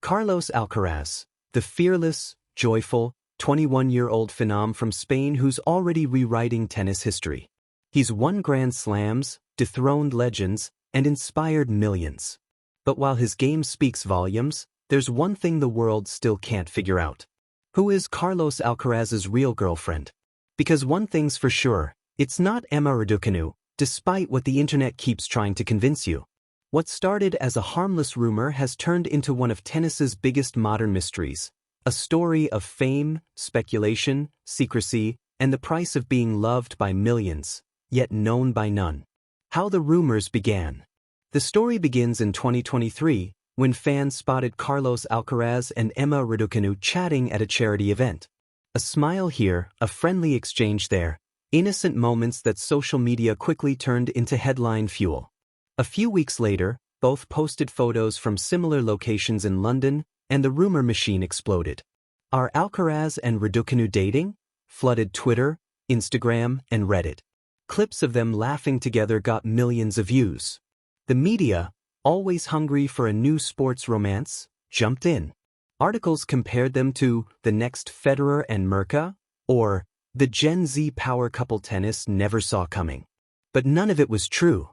Carlos Alcaraz, the fearless, joyful, 21-year-old phenom from Spain who's already rewriting tennis history. He's won Grand Slams, dethroned legends, and inspired millions. But while his game speaks volumes, there's one thing the world still can't figure out. Who is Carlos Alcaraz's real girlfriend? Because one thing's for sure, it's not Emma Raducanu, despite what the internet keeps trying to convince you. What started as a harmless rumor has turned into one of tennis's biggest modern mysteries, a story of fame, speculation, secrecy, and the price of being loved by millions, yet known by none. How the rumors began. The story begins in 2023, when fans spotted Carlos Alcaraz and Emma Raducanu chatting at a charity event. A smile here, a friendly exchange there, innocent moments that social media quickly turned into headline fuel. A few weeks later, both posted photos from similar locations in London, and the rumor machine exploded. Are Alcaraz and Raducanu dating? Flooded Twitter, Instagram, and Reddit. Clips of them laughing together got millions of views. The media, always hungry for a new sports romance, jumped in. Articles compared them to the next Federer and Mirka, or the Gen Z power couple tennis never saw coming. But none of it was true.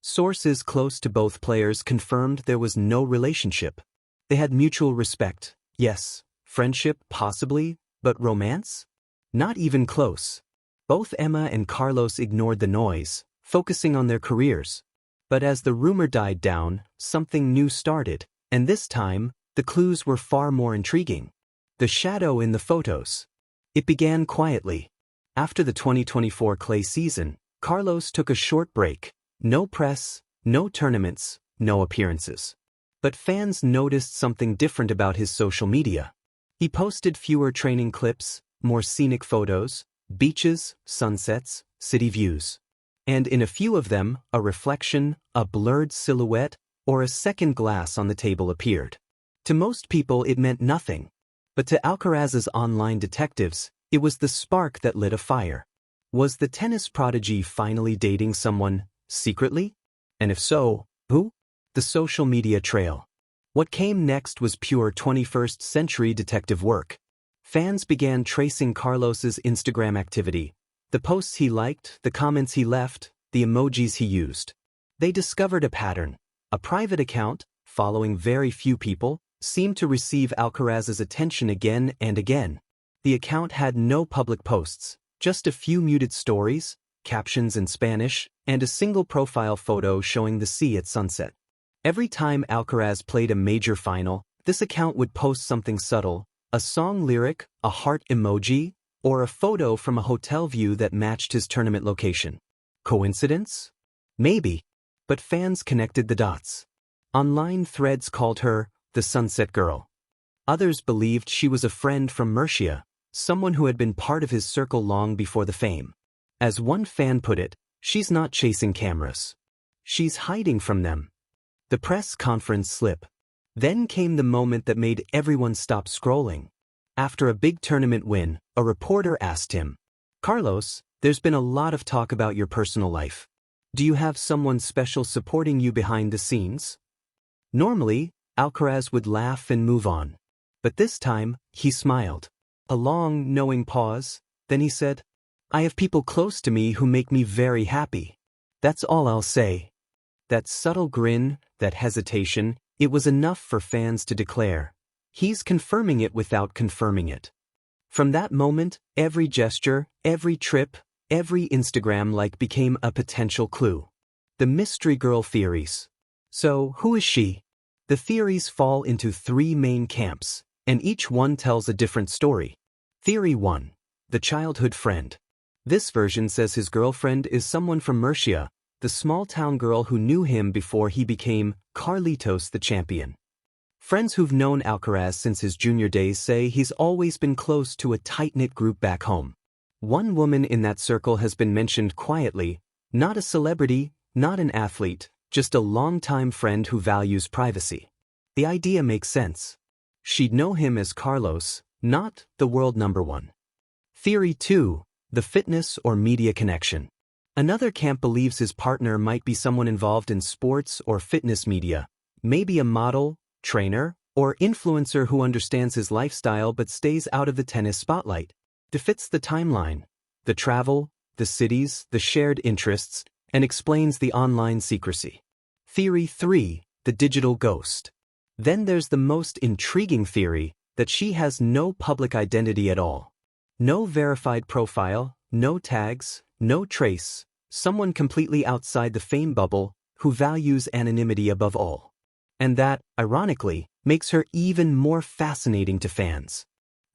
Sources close to both players confirmed there was no relationship. They had mutual respect, yes, friendship possibly, but romance? Not even close. Both Emma and Carlos ignored the noise, focusing on their careers. But as the rumor died down, something new started, and this time, the clues were far more intriguing. The shadow in the photos. It began quietly. After the 2024 clay season, Carlos took a short break. No press, no tournaments, no appearances. But fans noticed something different about his social media. He posted fewer training clips, more scenic photos, beaches, sunsets, city views. And in a few of them, a reflection, a blurred silhouette, or a second glass on the table appeared. To most people it meant nothing. But to Alcaraz's online detectives, it was the spark that lit a fire. Was the tennis prodigy finally dating someone secretly? And if so, who? The social media trail. What came next was pure 21st century detective work. Fans began tracing Carlos's Instagram activity, the posts he liked, the comments he left, the emojis he used. They discovered a pattern. A private account, following very few people, seemed to receive Alcaraz's attention again and again. The account had no public posts, just a few muted stories, captions in Spanish, and a single profile photo showing the sea at sunset. Every time Alcaraz played a major final, this account would post something subtle, a song lyric, a heart emoji, or a photo from a hotel view that matched his tournament location. Coincidence? Maybe. But fans connected the dots. Online threads called her the Sunset Girl. Others believed she was a friend from Murcia, someone who had been part of his circle long before the fame. As one fan put it, she's not chasing cameras. She's hiding from them. The press conference slip. Then came the moment that made everyone stop scrolling. After a big tournament win, a reporter asked him, "Carlos, there's been a lot of talk about your personal life. Do you have someone special supporting you behind the scenes?" Normally, Alcaraz would laugh and move on. But this time, he smiled. A long, knowing pause, then he said, "I have people close to me who make me very happy. That's all I'll say." That subtle grin, that hesitation, it was enough for fans to declare, he's confirming it without confirming it. From that moment, every gesture, every trip, every Instagram like became a potential clue. The mystery girl theories. So, who is she? The theories fall into three main camps, and each one tells a different story. Theory 1. The childhood friend. This version says his girlfriend is someone from Murcia, the small-town girl who knew him before he became Carlitos the champion. Friends who've known Alcaraz since his junior days say he's always been close to a tight-knit group back home. One woman in that circle has been mentioned quietly, not a celebrity, not an athlete, just a longtime friend who values privacy. The idea makes sense. She'd know him as Carlos, not the world number one. Theory 2. The fitness or media connection. Another camp believes his partner might be someone involved in sports or fitness media, maybe a model, trainer, or influencer who understands his lifestyle but stays out of the tennis spotlight. Defits the timeline, the travel, the cities, the shared interests, and explains the online secrecy. Theory 3. The digital ghost. Then there's the most intriguing theory, that she has no public identity at all. No verified profile, no tags, no trace, someone completely outside the fame bubble who values anonymity above all. And that, ironically, makes her even more fascinating to fans.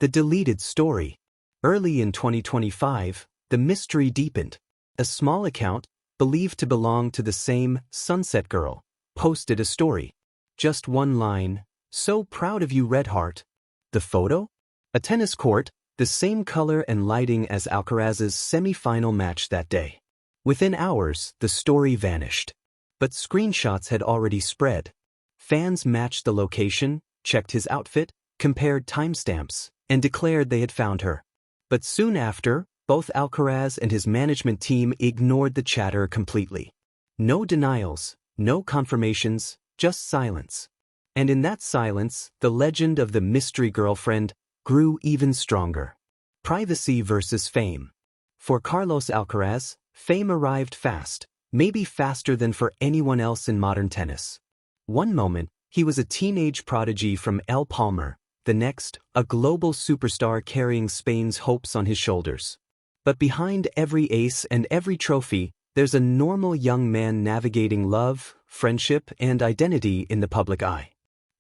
The deleted story. Early in 2025, the mystery deepened. A small account, believed to belong to the same Sunset Girl, posted a story. Just one line, "So proud of you, Red Heart." The photo? A tennis court, the same color and lighting as Alcaraz's semi-final match that day. Within hours, the story vanished. But screenshots had already spread. Fans matched the location, checked his outfit, compared timestamps, and declared they had found her. But soon after, both Alcaraz and his management team ignored the chatter completely. No denials, no confirmations, just silence. And in that silence, the legend of the mystery girlfriend grew even stronger. Privacy versus fame. For Carlos Alcaraz, fame arrived fast, maybe faster than for anyone else in modern tennis. One moment, he was a teenage prodigy from El Palmar, the next, a global superstar carrying Spain's hopes on his shoulders. But behind every ace and every trophy, there's a normal young man navigating love, friendship, and identity in the public eye.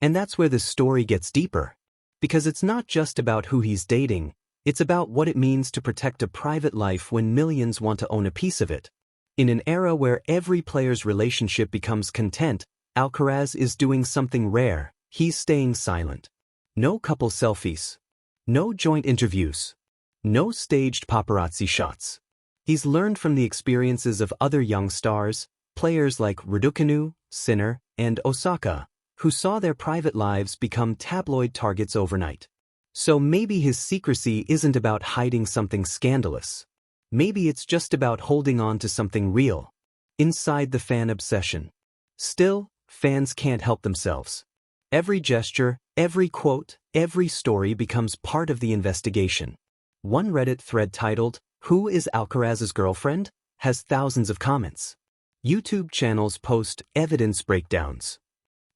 And that's where the story gets deeper. Because it's not just about who he's dating, it's about what it means to protect a private life when millions want to own a piece of it. In an era where every player's relationship becomes content, Alcaraz is doing something rare. He's staying silent. No couple selfies. No joint interviews. No staged paparazzi shots. He's learned from the experiences of other young stars, players like Raducanu, Sinner, and Osaka, who saw their private lives become tabloid targets overnight. So maybe his secrecy isn't about hiding something scandalous. Maybe it's just about holding on to something real. Inside the fan obsession. Still, fans can't help themselves. Every gesture, every quote, every story becomes part of the investigation. One Reddit thread titled, "Who is Alcaraz's girlfriend?" has thousands of comments. YouTube channels post evidence breakdowns.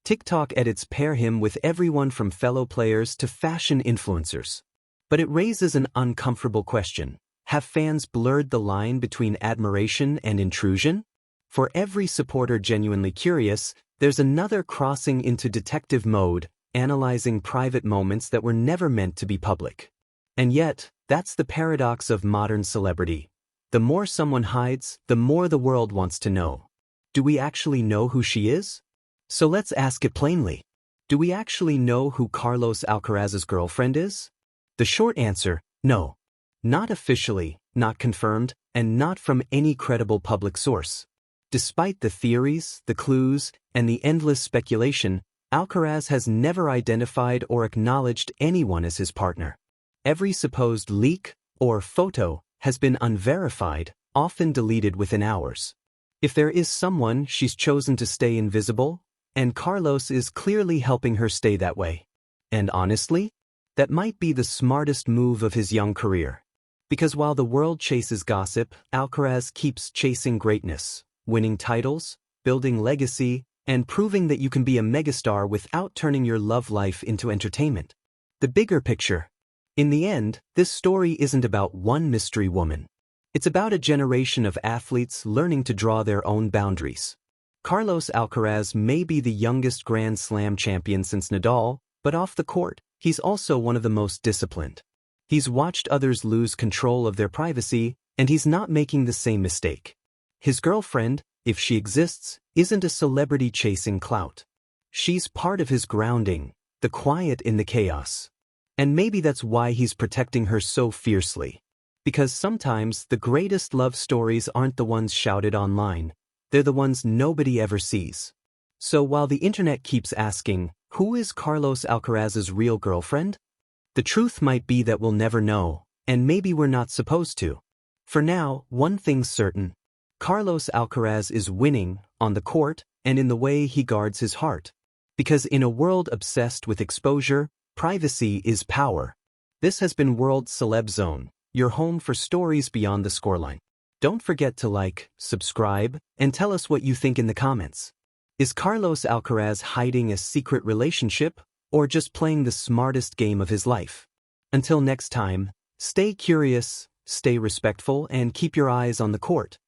TikTok edits pair him with everyone from fellow players to fashion influencers. But it raises an uncomfortable question. Have fans blurred the line between admiration and intrusion? For every supporter genuinely curious, there's another crossing into detective mode, analyzing private moments that were never meant to be public. And yet, that's the paradox of modern celebrity. The more someone hides, the more the world wants to know. Do we actually know who she is? So let's ask it plainly. Do we actually know who Carlos Alcaraz's girlfriend is? The short answer, no. Not officially, not confirmed, and not from any credible public source. Despite the theories, the clues, and the endless speculation, Alcaraz has never identified or acknowledged anyone as his partner. Every supposed leak or photo has been unverified, often deleted within hours. If there is someone, she's chosen to stay invisible, and Carlos is clearly helping her stay that way. And honestly, that might be the smartest move of his young career. Because while the world chases gossip, Alcaraz keeps chasing greatness, winning titles, building legacy, and proving that you can be a megastar without turning your love life into entertainment. The bigger picture. In the end, this story isn't about one mystery woman. It's about a generation of athletes learning to draw their own boundaries. Carlos Alcaraz may be the youngest Grand Slam champion since Nadal, but off the court, he's also one of the most disciplined. He's watched others lose control of their privacy, and he's not making the same mistake. His girlfriend, if she exists, isn't a celebrity chasing clout. She's part of his grounding, the quiet in the chaos. And maybe that's why he's protecting her so fiercely. Because sometimes the greatest love stories aren't the ones shouted online, they're the ones nobody ever sees. So while the internet keeps asking, who is Carlos Alcaraz's real girlfriend? The truth might be that we'll never know, and maybe we're not supposed to. For now, one thing's certain. Carlos Alcaraz is winning, on the court, and in the way he guards his heart. Because in a world obsessed with exposure, privacy is power. This has been World Celeb Zone, your home for stories beyond the scoreline. Don't forget to like, subscribe, and tell us what you think in the comments. Is Carlos Alcaraz hiding a secret relationship, or just playing the smartest game of his life? Until next time, stay curious, stay respectful, and keep your eyes on the court.